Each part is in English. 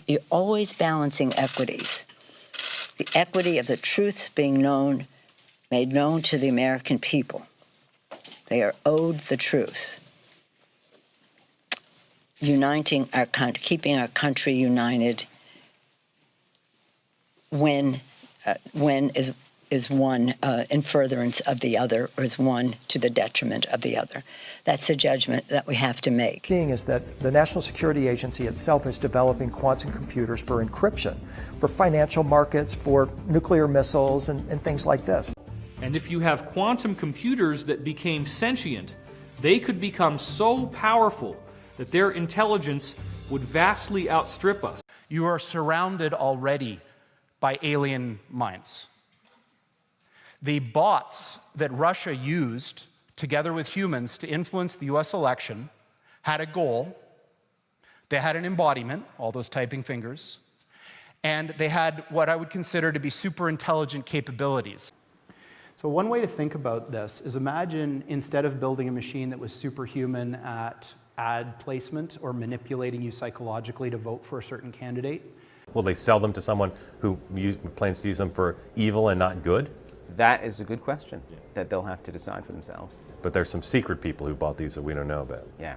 You're always balancing equities. The equity of the truth being known, made known to the American people. They are owed the truth. Uniting our country, keeping our country united when is one in furtherance of the other, or is one to the detriment of the other. That's a judgment that we have to make. Seeing is that the National Security Agency itself is developing quantum computers for encryption, for financial markets, for nuclear missiles, and things like this. And if you have quantum computers that became sentient, they could become so powerful that their intelligence would vastly outstrip us. You are surrounded already by alien minds. The bots that Russia used, together with humans, to influence the US election had a goal. They had an embodiment, all those typing fingers, and they had what I would consider to be super intelligent capabilities. So one way to think about this is, imagine instead of building a machine that was superhuman at ad placement or manipulating you psychologically to vote for a certain candidate. Will they sell them to someone who plans to use them for evil and not good? That is a good question that they'll have to decide for themselves. But there's some secret people who bought these that we don't know about. Yeah.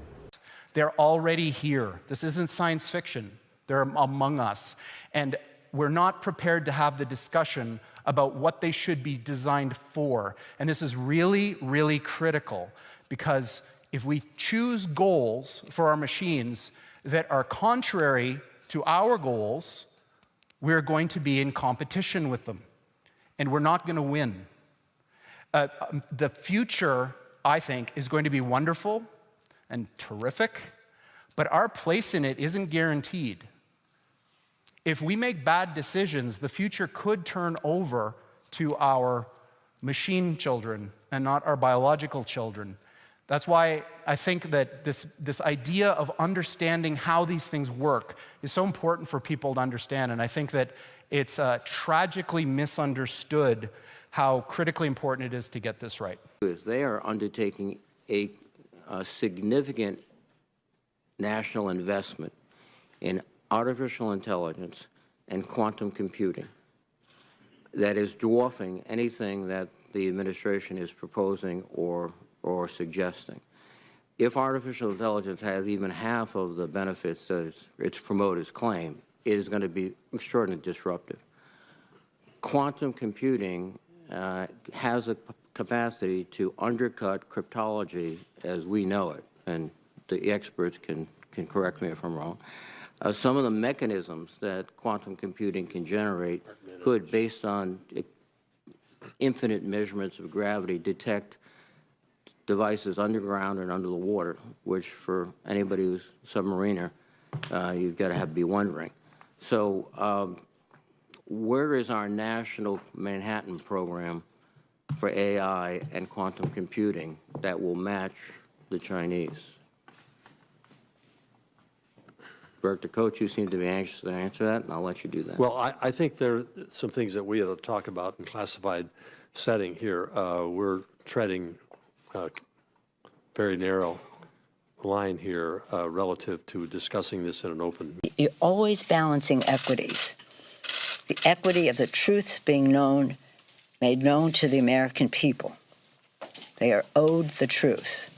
They're already here. This isn't science fiction. They're among us. And we're not prepared to have the discussion about what they should be designed for. And this is really, really critical, because if we choose goals for our machines that are contrary to our goals, we're going to be in competition with them, and we're not going to win. The future, I think, is going to be wonderful and terrific, but our place in it isn't guaranteed. If we make bad decisions, the future could turn over to our machine children and not our biological children. That's why I think that this idea of understanding how these things work is so important for people to understand, and I think that it's tragically misunderstood how critically important it is to get this right. They are undertaking a significant national investment in artificial intelligence and quantum computing that is dwarfing anything that the administration is proposing or suggesting. If artificial intelligence has even half of the benefits that its promoters claim, it is going to be extraordinarily disruptive. Quantum computing has a capacity to undercut cryptology as we know it, and the experts can correct me if I'm wrong. Some of the mechanisms that quantum computing can generate could, based on infinite measurements of gravity, detect devices underground and under the water, which for anybody who's a submariner, you've got to be wondering. So where is our national Manhattan program for AI and quantum computing that will match the Chinese? Director Coach, you seem to be anxious to answer that, and I'll let you do that. Well, I think there are some things that we ought to talk about in classified setting here. We're treading a very narrow line here relative to discussing this in an open. You're always balancing equities. The equity of the truth being known, made known to the American people. They are owed the truth.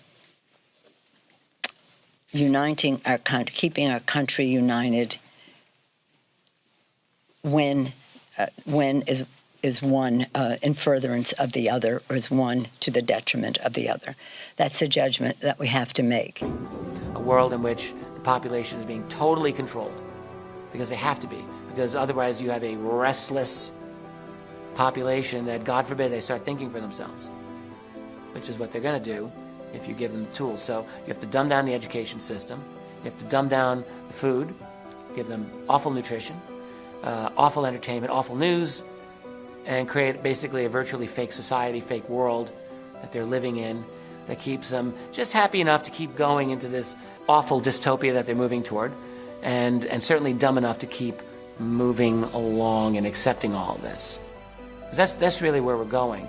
Uniting our country, keeping our country united when is one in furtherance of the other, or is one to the detriment of the other. That's a judgment that we have to make. A world in which the population is being totally controlled, because they have to be, because otherwise you have a restless population that, God forbid, they start thinking for themselves, which is what they're going to do if you give them the tools. So you have to dumb down the education system, you have to dumb down the food, give them awful nutrition, awful entertainment, awful news, and create basically a virtually fake society, fake world that they're living in that keeps them just happy enough to keep going into this awful dystopia that they're moving toward, and certainly dumb enough to keep moving along and accepting all of this. That's really where we're going.